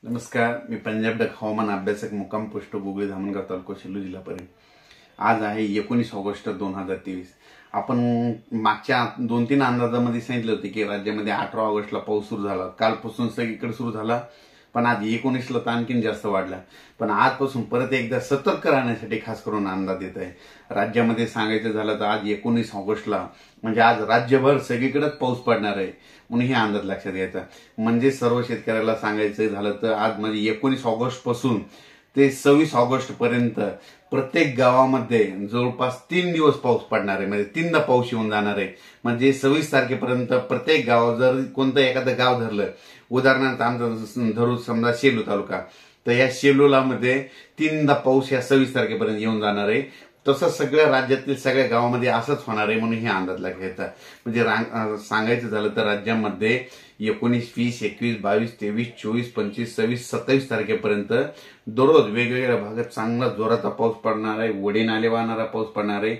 नमस्कार, मी पंजाब डक हवामान अभ्यासक मुक्काम पोस्ट गुगळी धामणगाव तालुका सेलू जिल्हा परळी. आज आहे 19 ऑगस्ट 2023. आपण मागच्या 2-3 अंदाजामध्ये सांगितलं होतं की राज्यामध्ये 18 ऑगस्टला पाऊस सुरू झाला. कालपासून सगळीकडे सुरू झाला, पण आज 19ला तर आणखीन जास्त वाढला. पण आजपासून परत एकदा सतर्क राहण्यासाठी खास करून अंदाज येत आहे. राज्यामध्ये सांगायचं झालं तर आज 19 ऑगस्टला म्हणजे आज राज्यभर सगळीकडेच पाऊस पडणार आहे म्हणून हे अंदाज लक्षात घ्यायचा. म्हणजे सर्व शेतकऱ्याला सांगायचं झालं तर आज म्हणजे 19 ऑगस्ट पासून ते 26 ऑगस्ट पर्यंत प्रत्येक गावामध्ये जवळपास 3 दिवस पाऊस पडणार आहे. म्हणजे 3दा पाऊस येऊन जाणार आहे. म्हणजे 26 तारखेपर्यंत प्रत्येक गाव जर कोणतं एखादं गाव धरलं, उदाहरणार्थ आमचं धरू समजा शेलू तालुका, तर या शेलूला मध्ये 3दा पाऊस या 26 तारखेपर्यंत येऊन जाणार आहे. तसं सगळ्या राज्यातील सगळ्या गावामध्ये असंच होणार आहे म्हणून हे अंदाज घ्यायचा. म्हणजे सांगायचं झालं तर राज्यामध्ये 19, 20, 21, 22, 23, 24, 25, 26, 27 तारखेपर्यंत दररोज वेगवेगळ्या भागात चांगला जोराचा पाऊस पडणार आहे, वडी नाले वाहणारा पाऊस पडणार आहे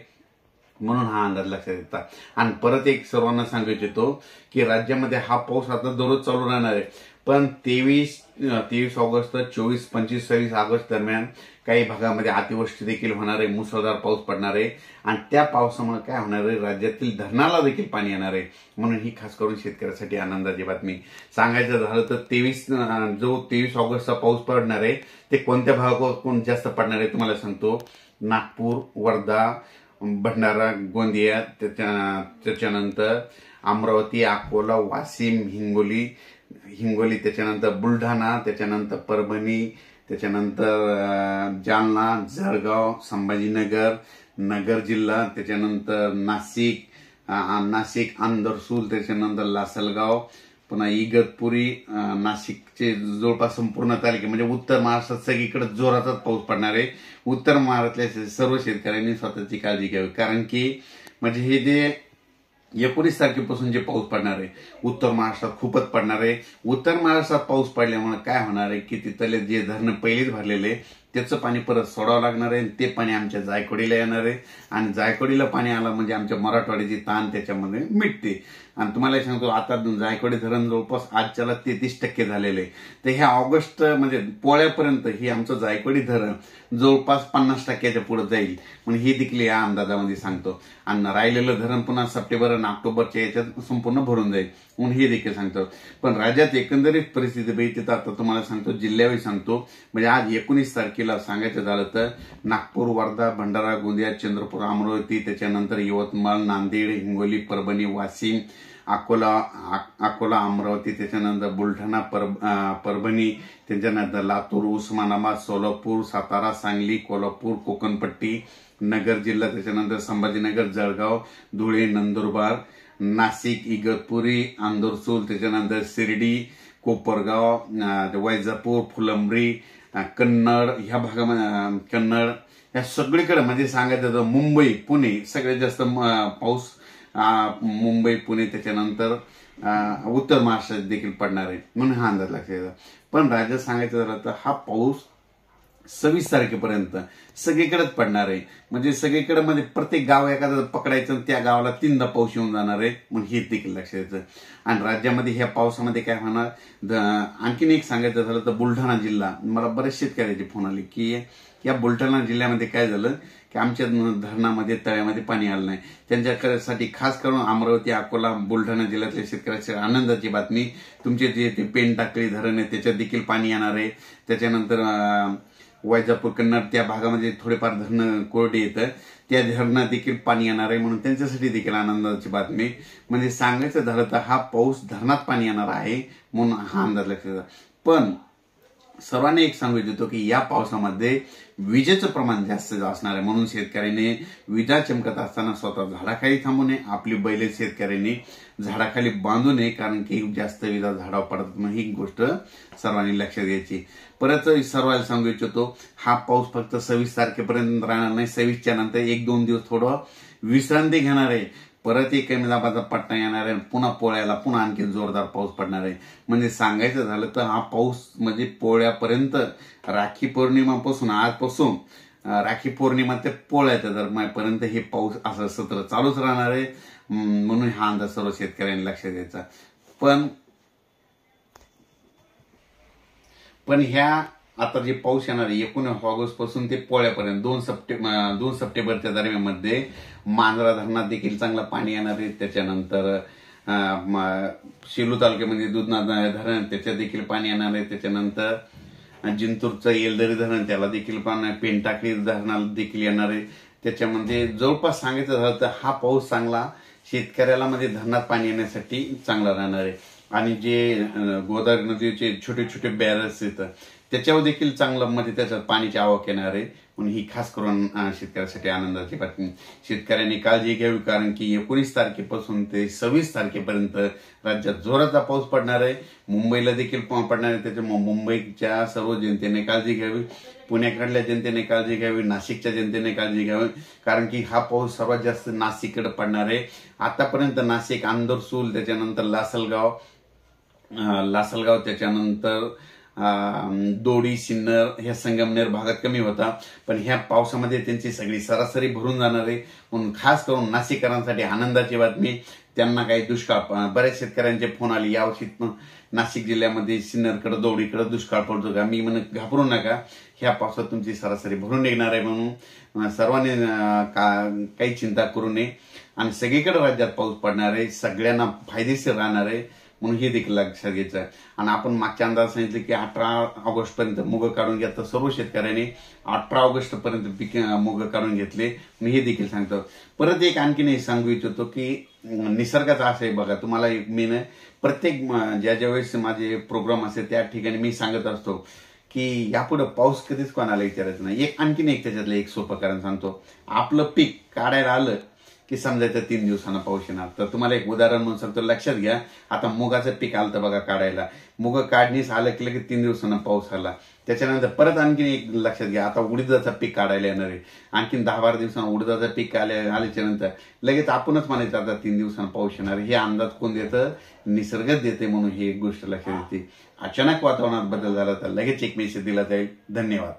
म्हणून हा अंदाज लक्षात येतात. आणि परत एक सर्वांना सांगू इच्छितो की राज्यामध्ये हा पाऊस आता दररोज चालू राहणार आहे. पण 23 ऑगस्ट, 24, 25, 26 ऑगस्ट दरम्यान काही भागामध्ये अतिवृष्टी देखील होणार आहे, मुसळधार पाऊस पडणार आहे. आणि त्या पावसामुळे काय होणार आहे, राज्यातील धरणाला देखील पाणी येणार आहे म्हणून ही खास करून शेतकऱ्यासाठी आनंदाची बातमी. सांगायचं झालं तर 23 ऑगस्टचा पाऊस पडणार आहे ते कोणत्या भागावर जास्त पडणार आहे तुम्हाला सांगतो. नागपूर, वर्धा, भंडारा, गोंदिया, त्याच्यानंतर अमरावती, अकोला, वाशिम, हिंगोली, त्याच्यानंतर बुलढाणा, त्याच्यानंतर परभणी, त्याच्यानंतर जालना, जळगाव, संभाजीनगर, नगर जिल्हा, त्याच्यानंतर नाशिक, अंदरसूल, त्याच्यानंतर लासलगाव, पुन्हा इगतपुरी, नाशिकचे जवळपास संपूर्ण तालुके म्हणजे उत्तर महाराष्ट्रात सगळीकडे जोराचाच पाऊस पडणार आहे. उत्तर महाराष्ट्रातल्या सर्व शेतकऱ्यांनी स्वतःची काळजी घ्यावी, कारण की म्हणजे हे जे 19 तारखेपासून जे पाऊस पडणार आहे उत्तर महाराष्ट्रात खूपच पडणार आहे. उत्तर महाराष्ट्रात पाऊस पडल्यामुळे काय होणार आहे की तिथले जे धरण पहिलेच भरलेले त्याचं पाणी परत सोडावं लागणार आहे. ते पाणी आमच्या जायकवाडीला येणार आहे आणि जायकवाडीला पाणी आलं म्हणजे आमच्या मराठवाड्याची ताण त्याच्यामध्ये मिटते. आणि तुम्हाला सांगतो आता जायकवाडी धरण जवळपास आजच्याला 33% झालेले आहे. तर ह्या ऑगस्ट म्हणजे पोळ्यापर्यंत ही आमचं जायकवाडी धरण जवळपास 50%च्या पुढे जाईल म्हणून हे देखील या अंदाजामध्ये सांगतो. आणि राहिलेलं धरण पुन्हा सप्टेंबर आणि ऑक्टोबरच्या याच्यात संपूर्ण भरून जाईल म्हणून हे देखील सांगतो. पण राज्यात एकंदरीत परिस्थिती बघितली तर आता तुम्हाला सांगतो, जिल्ह्यावेळी सांगतो. म्हणजे आज 19 तारखेला सांगायचं झालं तर नागपूर, वर्धा, भंडारा, गोंदिया, चंद्रपूर, अमरावती, त्याच्यानंतर यवतमाळ, नांदेड, हिंगोली, परभणी, वाशिम, अकोला, अमरावती, त्याच्यानंतर बुलढाणा, परभणी, त्याच्यानंतर लातूर, उस्मानाबाद, सोलापूर, सातारा, सांगली, कोल्हापूर, कोकणपट्टी, नगर जिल्हा, त्याच्यानंतर संभाजीनगर, जळगाव, धुळे, नंदुरबार, नाशिक, इगतपुरी, अंदरसूल, त्याच्यानंतर शिर्डी, कोपरगाव, वैजापूर, फुलंब्री, कन्नड ह्या भागामध्ये या सगळीकडे म्हणजे सांगायचं तर मुंबई, पुणे सगळ्यात जास्त पाऊस मुंबई, पुणे, त्याच्यानंतर उत्तर महाराष्ट्रात देखील पडणार आहे म्हणून हा अंदाज लक्षात येतो. पण राज्यात सांगायचं झालं तर हा पाऊस 26 तारखेपर्यंत सगळीकडेच पडणार आहे. म्हणजे सगळीकडे म्हणजे प्रत्येक गाव एखादं पकडायचं त्या गावाला 3दा पाऊस येऊन जाणार आहे म्हणून हे देखील लक्षात येतं. आणि राज्यामध्ये ह्या पावसामध्ये काय होणार, आणखीन एक सांगायचं झालं तर बुलढाणा जिल्हा, मला बरेच शेतकऱ्याचे फोन आले की या बुलढाणा जिल्ह्यामध्ये काय झालं की आमच्या धरणामध्ये तळ्यामध्ये पाणी आलं नाही. त्यांच्यासाठी खास करून अमरावती, अकोला, बुलढाणा जिल्ह्यातल्या शेतकऱ्याची आनंदाची बातमी, तुमचे जे ते पेन टाकळी धरण आहे त्याच्यात देखील पाणी येणार आहे. त्याच्यानंतर वैजापूर, कन्नड त्या भागामध्ये थोडेफार धरणं कोरडे येतं, त्या धरणात देखील पाणी येणार आहे म्हणून त्यांच्यासाठी देखील आनंदाची बातमी. म्हणजे सांगायचं झालं तर हा पाऊस धरणात पाणी येणार आहे म्हणून हा अंदाज लक्षात येतो. पण सर्वांनी एक सांगू इच्छितो की या पावसामध्ये विजेचं प्रमाण जास्त असणार आहे म्हणून शेतकऱ्यांनी विजा चमकत असताना स्वतः झाडाखाली थांबू नये, आपली बैल शेतकऱ्यांनी झाडाखाली बांधू नये, कारण की जास्त विजा झाडावर पडतात म्हणून ही गोष्ट सर्वांनी लक्षात घ्यायची. परत सर्वांना सांगू इच्छितो हा पाऊस फक्त 26 तारखेपर्यंत राहणार नाही. 26च्या नंतर 1-2 दिवस थोडं विश्रांती घेणार आहे, परत एक कमी दाबाचा पट्टा येणार आहे, पुन्हा पोळ्याला पुन्हा आणखी जोरदार पाऊस पडणार आहे. म्हणजे सांगायचं झालं तर हा पाऊस म्हणजे पोळ्यापर्यंत, राखी पौर्णिमापासून आजपासून राखी पौर्णिमा ते पोळ्याच्या दरम्यानपर्यंत हे पाऊस असं सत्र चालूच राहणार आहे म्हणून हा अंदाज सर्व शेतकऱ्यांनी लक्षात द्यायचा. पण पण ह्या आता जे पाऊस येणार आहे 19 ऑगस्ट पासून ते पोळ्यापर्यंत 2 सप्टेंबरच्या दरम्यानमध्ये मांजरा धरणात देखील चांगलं पाणी येणार आहे. त्याच्यानंतर सेलू तालुक्यामध्ये दुधना धरण त्याच्यात देखील पाणी येणार आहे. त्याच्यानंतर जिंतूरचं येलदरी धरण त्याला देखील पाणी, पेनटाकळी धरणाला देखील येणार आहे. त्याच्यामध्ये जवळपास सांगायचं झालं तर हा पाऊस चांगला शेतकऱ्याला मध्ये धरणात पाणी येण्यासाठी चांगला राहणार आहे. आणि जे गोदावरी नदीचे छोटे छोटे बॅरल्स येतात त्याच्यावर देखील चांगलं मध्ये त्याच्यात पाण्याची आवक येणार आहे. म्हणून ही खास करून शेतकऱ्यासाठी आनंदाची बातमी. शेतकऱ्यांनी काळजी घ्यावी, कारण की 19 तारखेपासून ते 26 तारखेपर्यंत राज्यात जोराचा पाऊस पडणार आहे. मुंबईला देखील पडणार आहे. त्याच्यामुळे मुंबईच्या सर्व जनतेने काळजी घ्यावी, पुण्याकडल्या जनतेने काळजी घ्यावी, नाशिकच्या जनतेने काळजी घ्यावी, कारण की हा पाऊस सर्वात जास्त नाशिककडे पडणार आहे. आतापर्यंत नाशिक, आंदरसूल, त्याच्यानंतर लासलगाव, त्याच्यानंतर दोडी, सिन्नर ह्या संगमनेर भागात कमी होता, पण ह्या पावसामध्ये त्यांची सगळी सरासरी भरून जाणार आहे. म्हणून खास करून नाशिककरांसाठी आनंदाची बातमी. त्यांना काही दुष्काळ, बऱ्याच शेतकऱ्यांचे फोन आले यावर्षी नाशिक जिल्ह्यामध्ये सिन्नरकडे, दोडीकडे दुष्काळ पडतो का. मी म्हणत घाबरू नका, ह्या पावसात तुमची सरासरी भरून निघणार आहे. म्हणून सर्वांनी काही चिंता करू नये. आणि सगळीकडे राज्यात पाऊस पडणार आहे, सगळ्यांना फायदेशीर राहणार आहे. म्हणून हे देखील लक्षात घ्यायचं. आणि आपण मागच्या अंदाज सांगितलं की 18 ऑगस्ट पर्यंत मुग काढून घ्या, तर सर्व शेतकऱ्यांनी 18 ऑगस्ट पर्यंत मुग काढून घेतले. मी हे देखील सांगतो. परत एक आणखीन सांगू इच्छितो की निसर्गाचा असं आहे बघा, तुम्हाला मी प्रत्येक ज्या वेळेस माझे प्रोग्राम असते त्या ठिकाणी मी सांगत असतो की यापुढे पाऊस कधीच कोणाला विचारायचं नाही. आणखीन एक त्याच्यातलं एक सोपं कारण सांगतो. आपलं पीक काढायला आलं की समजायचं 3 दिवसांना पाऊस येणार. तर तुम्हाला एक उदाहरण म्हणून सांगतो, लक्षात घ्या. आता मुगाचं पीक आलं तर बघा काढायला, मुग काढणीस आलं की लगेच 3 दिवसांना पाऊस आला. त्याच्यानंतर परत आणखीन एक लक्षात घ्या, आता उडीदाचं पीक काढायला येणार आहे. आणखीन 10-12 दिवसांना उडीदाचं पीक आल्याच्या नंतर लगेच आपणच म्हणायचं आता 3 दिवसांना पाऊस येणार. हे अंदाज कोण देतं? निसर्गच देते. म्हणून ही एक गोष्ट लक्षात येते. अचानक वातावरणात बदल झाला तर लगेच एक मेसेज दिला जाईल. धन्यवाद.